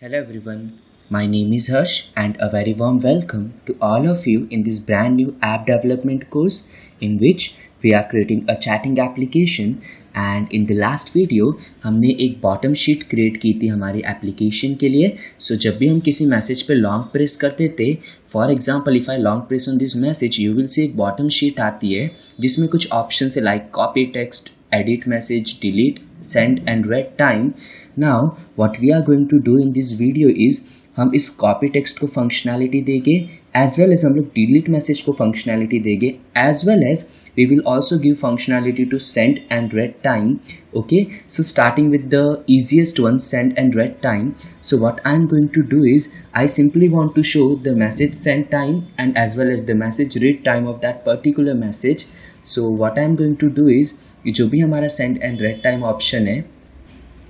Hello everyone, my name is Harsh and a very warm welcome to all of you in this brand new app development course in which we are creating a chatting application and in the last video हमने एक bottom sheet create की थी हमारी application के लिए. So जब भी हम किसी message पे long press करते थे, for example if I long press on this message you will see एक bottom sheet आती है जिसमें कुछ options है like copy text, edit message, delete, send and read time. Now what we are going to do in this video is हम इस copy text को functionality देंगे as well as हम लोग delete message को functionality देंगे as well as we will also give functionality to send and read time. Okay, so starting with the easiest one, send and read time. So what I'm going to do is I simply want to show the message send time and as well as the message read time of that particular message. So what I'm going to do is ये जो भी हमारा send and read time option है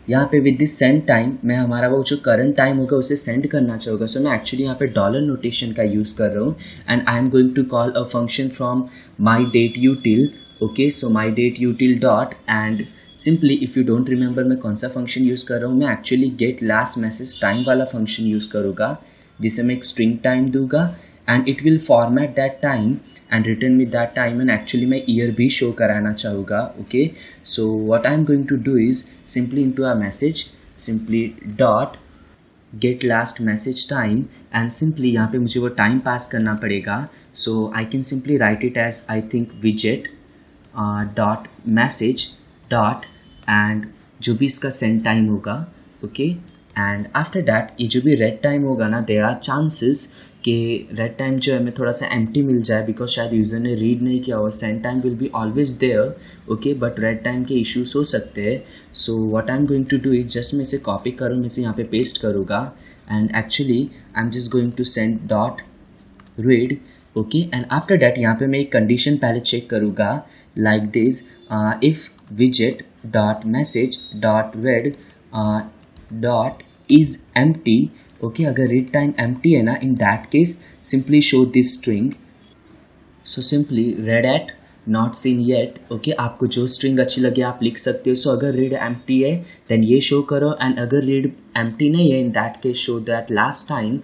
यहाँ पे with this send time मैं हमारा वो जो करंट टाइम होगा उसे सेंड करना चाहूँगा. सो मैं एक्चुअली यहाँ पे डॉलर नोटेशन का यूज़ कर रहा हूँ and I am going to call a function from my date util. Okay, so my date util dot and simply if you don't remember मैं कौन सा फंक्शन यूज़ कर रहा हूँ, मैं actually get last message time वाला function use करूँगा जिसे मैं एक स्ट्रिंग टाइम दूंगा and it will format that time and return with that time and actually मैं year भी show कराना चाहूँगा. Okay, so what I'm going to do is simply into a message simply dot get last message time and simply यहाँ पे मुझे वो time pass करना पड़ेगा. So I can simply write it as I think widget dot message dot and जो भी इसका send time होगा. Okay, and after that ये जो भी read time होगा ना, there are chances कि रेड टाइम जो है मैं थोड़ा सा एम्प्टी मिल जाए बिकॉज शायद यूज़र ने रीड नहीं किया हुआ. Send time will be always there. Okay, but read time के इश्यूज हो सकते हैं. So what I am going to do is just मैं इसे कॉपी करूँ, मैं इसे यहाँ पे पेस्ट करूँगा and actually I am just going to send dot read. Okay, and after that यहाँ पे मैं एक कंडीशन पहले चेक करूँगा लाइक दिस इफ़ विजेट dot message dot read dot is empty. Okay, अगर रीड टाइम एम्प्टी है ना, in that case simply show this string. So simply read at not seen yet. Okay, आपको जो string अच्छी लगे आप लिख सकते हो. सो अगर रीड एम्प्टी है देन ये शो करो एंड अगर रीड एम्प्टी नहीं है in that case show that last time.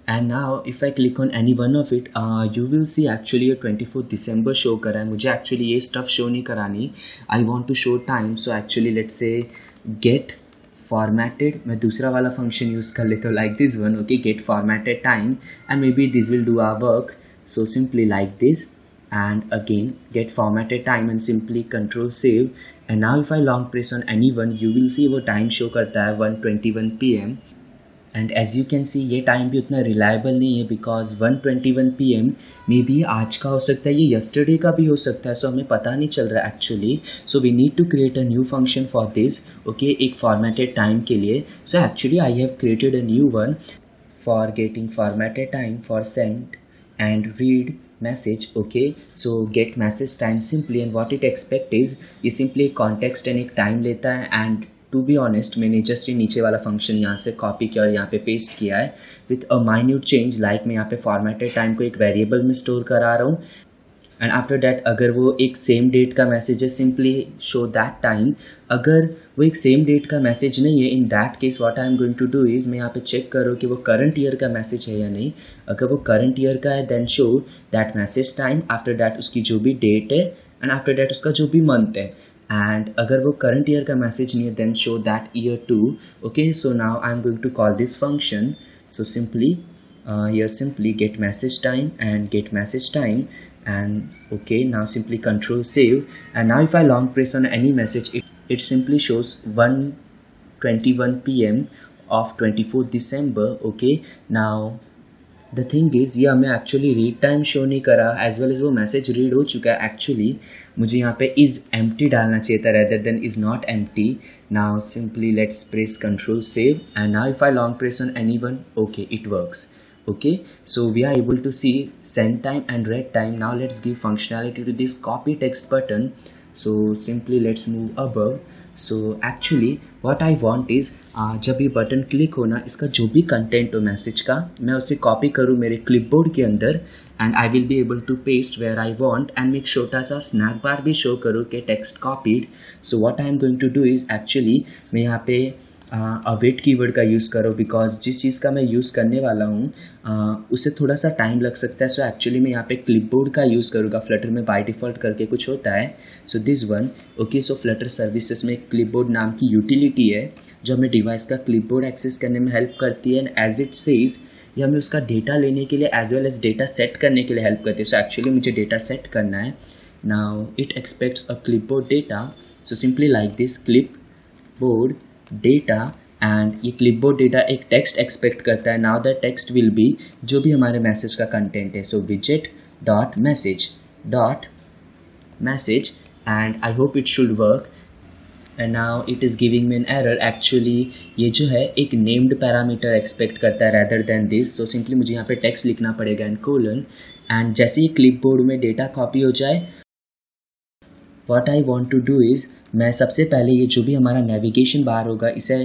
And now if I click on any one of it you will C actually ये 24 दिसंबर शो करा है. मुझे एक्चुअली ये स्टफ शो नहीं करानी, I want to show time. So actually let's say get formatted मैं दूसरा वाला फंक्शन यूज़ कर लेता हूँ like this one. Okay, get formatted time and maybe this will do our work. So simply like this and again get formatted time and simply control save. and now if I long press on any one you will see वो time show करता है 1:21 PM and as you can see ये time भी उतना reliable नहीं है because 1:21 PM may be आज का हो सकता है, ये यस्टरडे का भी हो सकता है. सो हमें पता नहीं चल रहा है actually. So we need to create a new function for this. Okay, एक फॉर्मेटेड टाइम के लिए. So actually I have created a new one for getting formatted time for send and read message. Okay, so get message time simply and what it expect is ये simply एक context and एक time लेता है. And to be honest मैंने just ये नीचे वाला function यहाँ से कॉपी किया और यहाँ पे पेस्ट किया है with a minute change like मैं यहाँ पे फॉर्मेटेड टाइम को एक वेरिएबल में स्टोर करा रहा हूँ. एंड आफ्टर दैट अगर वो एक सेम डेट का मैसेज है सिंपली शो दैट टाइम. अगर वो एक सेम डेट का मैसेज नहीं है in that case what I am going to do is मैं यहाँ पे चेक करूँ कि वो करंट ईयर का मैसेज है या नहीं. अगर वो करंट ईयर का है then show that message time. After that उसकी जो भी डेट है एंड आफ्टर दैट उसका जो भी मंथ है. and अगर वो current year का message नहीं है then show that year too. Okay, so now I'm going to call this function. So simply here simply get message time and get message time and okay, now simply control save and now if I long press on any message it simply shows 1:21 PM of 24th December. Okay, now the thing is ये हमें actually read time show नहीं करा as well as वो message read हो चुका है. Actually मुझे यहाँ पे इज़ एम्प्टी डालना चाहिए था rather than is not empty. Now simply let's press control save and now if I long press on any one okay it works. Okay, so we are able to see send time and read time. Now let's give functionality to this copy text button. So simply let's move above. So actually what I want is जब ये button click हो ना इसका जो भी content हो message का मैं उसे कॉपी करूँ मेरे क्लिपबोर्ड के अंदर and I will be able to paste where I want and मैं एक छोटा सा स्नैक बार भी शो करूँ कि text copied. So what I am going to do is actually मैं यहाँ पे अवेट कीवर्ड का यूज़ करो, बिकॉज जिस चीज़ का मैं यूज़ करने वाला हूँ उसे थोड़ा सा टाइम लग सकता है. सो एक्चुअली मैं यहाँ पे क्लिपबोर्ड का यूज़ करूँगा. फ्लटर में बाय डिफ़ॉल्ट करके कुछ होता है. So this one. Okay, so Flutter services में क्लिपबोर्ड नाम की यूटिलिटी है जो हमें डिवाइस का क्लिपबोर्ड एक्सेस करने में हेल्प करती है. एंड एज इट सेज ये हमें उसका डेटा लेने के लिए as well as data set करने के लिए हेल्प करती है. सो एक्चुअली मुझे डेटा सेट करना है. Now it expects a clipboard data. So simply like this, clipboard data. And ये क्लिपबोर्ड डेटा एक टेक्स्ट एक्सपेक्ट करता है. Now the text will be जो भी हमारे मैसेज का कंटेंट है. सो विजेट dot message and I hope it should work. And now it is giving me an error. Actually ये जो है एक नेम्ड पैरामीटर एक्सपेक्ट करता है rather than this. So simply मुझे यहाँ पे टेक्स्ट लिखना पड़ेगा एंड कोलन. एंड जैसे ही क्लिपबोर्ड में डेटा कॉपी हो जाए, what I want to do is मैं सबसे पहले ये जो भी हमारा नेविगेशन बार होगा इसे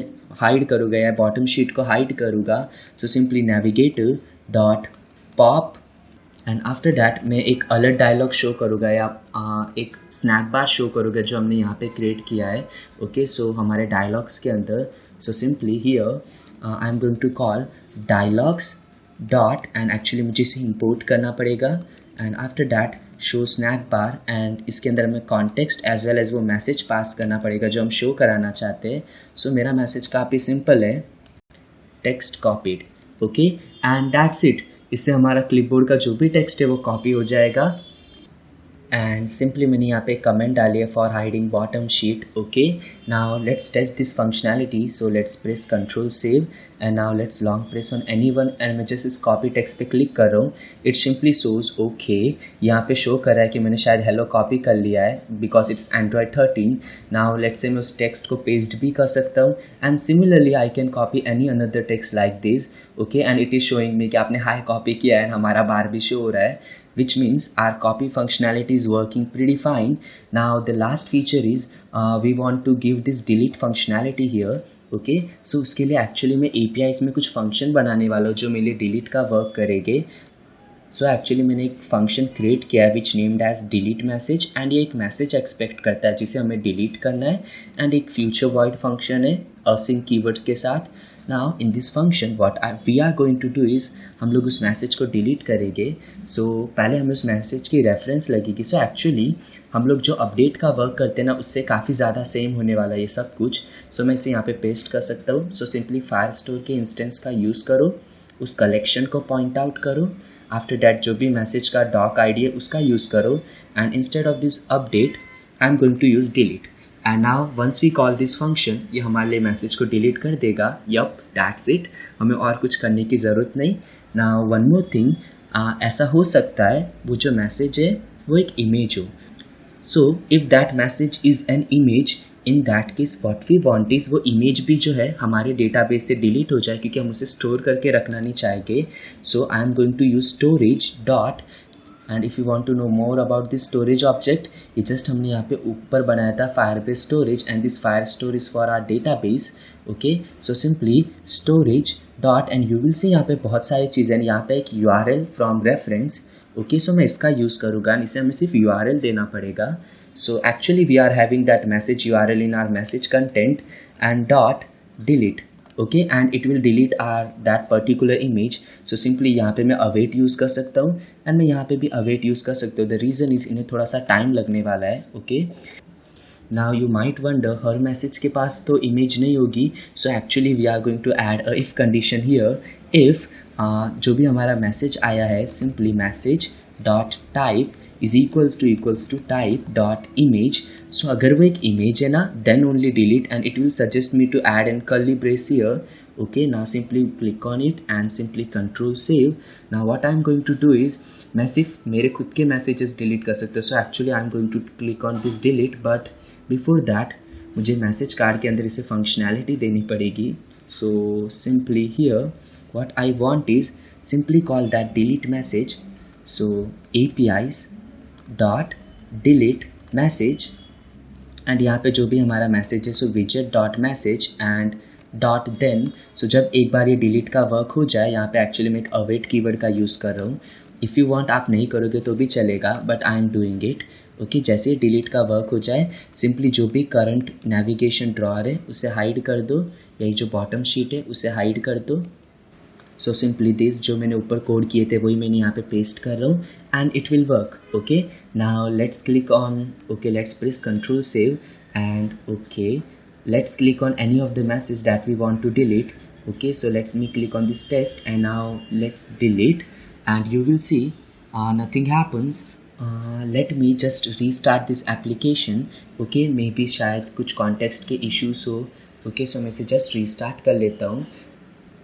हाइड करूँगा या बॉटम शीट को हाइड करूँगा. So simply navigator dot pop and after that मैं एक अलर्ट डायलॉग शो करूँगा या एक स्नैक बार शो करूँगा जो हमने यहाँ पे क्रिएट किया है. ओके, सो हमारे डायलॉग्स के अंदर. So simply here I am going to call dialogs dot and actually मुझे इसे इंपोर्ट करना पड़ेगा. And after that show snack bar and इसके अंदर हमें कॉन्टेक्स्ट एज वेल एज वो मैसेज पास करना पड़ेगा जो हम शो कराना चाहते हैं. सो मेरा मैसेज काफ़ी सिंपल है, text copied. Okay, and that's it. इससे हमारा क्लिपबोर्ड का जो भी टेक्स्ट है वो कॉपी हो जाएगा. एंड सिंपली मैंने यहाँ पे कमेंट डाली है for hiding bottom sheet. Okay, now let's test this functionality. So let's press control save and now let's long press on any one and मैं जस्ट इस कॉपी टेक्स्ट पे क्लिक कर रहा हूँ. It simply shows okay. यहाँ पे show कर रहा है कि मैंने शायद हेलो कॉपी कर लिया है because it's Android 13. Now let's say मैं उस टेक्स्ट को पेस्ट भी कर सकता हूँ and similarly I can copy any another text like this. Okay, and it is showing me कि आपने हाई कॉपी किया है. हमारा बार भी शो हो रहा है, which means our copy functionality is working pretty fine. Now the last feature is we want to give this delete functionality here. Okay, so उसके लिए एक्चुअली मैं APIs में कुछ फंक्शन बनाने वाला हूँ जो मेरे डिलीट का वर्क करेंगे. सो एक्चुअली मैंने एक फंक्शन क्रिएट किया है which named as delete message and ये एक मैसेज एक्सपेक्ट करता है जिसे हमें डिलीट करना है. एंड एक फ्यूचर वॉइड फंक्शन है असिंक कीवर्ड के साथ. Now in this function what we are going to do is हम लोग उस मैसेज को डिलीट करेंगे. सो पहले हमें उस मैसेज की रेफरेंस लगेगी. सो एक्चुअली हम लोग जो अपडेट का वर्क करते हैं ना उससे काफ़ी ज़्यादा सेम होने वाला है ये सब कुछ. सो मैं इसे यहाँ पे पेस्ट कर सकता हूँ. सो सिंपली फायरस्टोर के इंस्टेंस का यूज़ करो, उस कलेक्शन को पॉइंट आउट करो. आफ्टर डैट जो भी मैसेज का डॉक आईडी है उसका यूज़ करो and instead of this update I am going to use delete. And now once we call this function ये हमारे लिए मैसेज को डिलीट कर देगा. Yep, that's it. हमें और कुछ करने की ज़रूरत नहीं. नाउ वन मोर थिंग, ऐसा हो सकता है वो जो मैसेज है वो एक इमेज हो. So if that message is an image, in that case what we want is वो इमेज भी जो है हमारे डेटाबेस से डिलीट हो जाए क्योंकि हम उसे स्टोर करके रखना नहीं चाहेंगे. So I am going to use storage dot. And if you want to know more about this storage object, ये जस्ट हमने यहाँ पे ऊपर बनाया था Firebase storage and this fire storage for our database. Okay, so simply storage dot and you will see यहाँ पे बहुत सारी चीज़ें हैं. यहाँ पे एक URL फ्रॉम रेफरेंस. ओके, सो मैं इसका यूज़ करूँगा एंड इसे हमें सिर्फ URL देना पड़ेगा. So actually we are having that message URL in our message content and dot delete. Okay, and it will delete are that particular image. So simply यहाँ पे मैं अवेट यूज़ कर सकता हूँ एंड मैं यहाँ पे भी अवेट यूज़ कर सकता हूँ. द रीज़न इज़ इन्हें थोड़ा सा टाइम लगने वाला है. Okay, now you might wonder हर मैसेज के पास तो इमेज नहीं होगी. So actually we are going to add a if condition here. If जो भी हमारा मैसेज आया है simply message dot type is equals to type dot image. So अगर वो एक इमेज है ना then only delete and it will suggest me to add an curly brace here. Okay, now simply click on it and simply control save. Now what I am going to do is मैं सिर्फ मेरे खुद के messages delete कर सकता हूँ. So actually I am going to click on this delete but before that मुझे message card के अंदर इसे फंक्शनैलिटी देनी पड़ेगी. So simply here what I want is simply call that delete message. So APIs dot delete message and यहाँ पे जो भी हमारा मैसेज है सो विजेट dot message and dot then. सो जब एक बार ये डिलीट का वर्क हो जाए, यहाँ पे एक्चुअली मैं एक अवेट कीवर्ड का यूज़ कर रहा हूँ. इफ़ यू वांट आप नहीं करोगे तो भी चलेगा but I am doing it. Okay जैसे ही डिलीट का वर्क हो जाए सिंपली जो भी करंट नेविगेशन ड्रॉअर है उसे हाइड कर दो, यही जो बॉटम शीट है उसे हाइड कर दो। सो सिंपली दिस जो मैंने ऊपर कोड किए थे वही मैंने यहाँ पे पेस्ट कर रहा हूँ and it will work. Okay now let's click on, okay let's press control save and okay let's click on any of the message that we want to delete. Okay, so let's me click on this test and now let's delete and you will see nothing happens. Let me just restart this application. Okay, maybe शायद कुछ context के issues हो। Okay, so मैं इसे just restart कर लेता हूँ।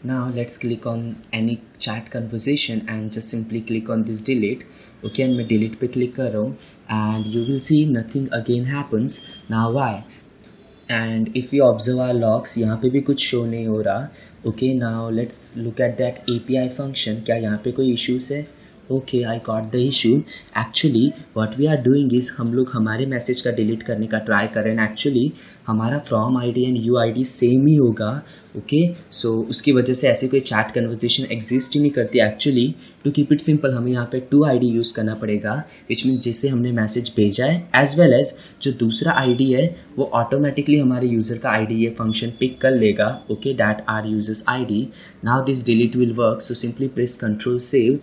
Now let's click on any chat conversation and just simply click on this delete. Okay, and मैं delete पे click कर रहा हूँ and you will see nothing again happens. Now why? And if you observe our logs यहाँ पे भी कुछ show नहीं हो रहा। Okay now let's look at that API function, क्या यहाँ पे कोई इश्यूज़ है? Okay I got the issue. Actually what we are doing is हम लोग हमारे मैसेज का डिलीट करने का ट्राई कर रहे हैं। एक्चुअली हमारा from ID and U ID same ही होगा। ओके सो उसकी वजह से ऐसी कोई चैट कन्वर्जेशन एग्जिस्ट ही नहीं करती। Actually to keep it simple हमें यहाँ पे 2 ID यूज़ करना पड़ेगा, विच मीन जिससे हमने मैसेज भेजा है एज वेल एज जो दूसरा ID है वो ऑटोमेटिकली हमारे यूज़र का ID ये फंक्शन पिक कर लेगा। Okay that are users ID। Now this delete will work, so simply press control save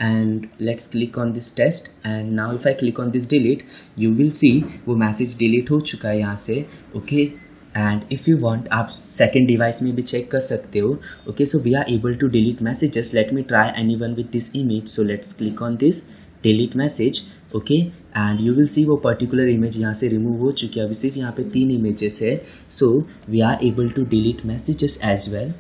and let's click on this test and now if I click on this delete you will see वो message delete हो चुका है यहाँ से। Okay and if you want आप second device में भी check कर सकते हो। Okay so we are able to delete messages. Let me try anyone with this image, so let's click on this delete message. Okay and you will see वो particular image यहाँ से remove हो चुकी है। अभी सिर्फ यहाँ पे 3 इमेजेस है, so we are able to delete messages as well.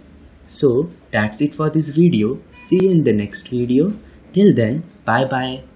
So that's it for this video. See you in the next video. Till then, bye bye.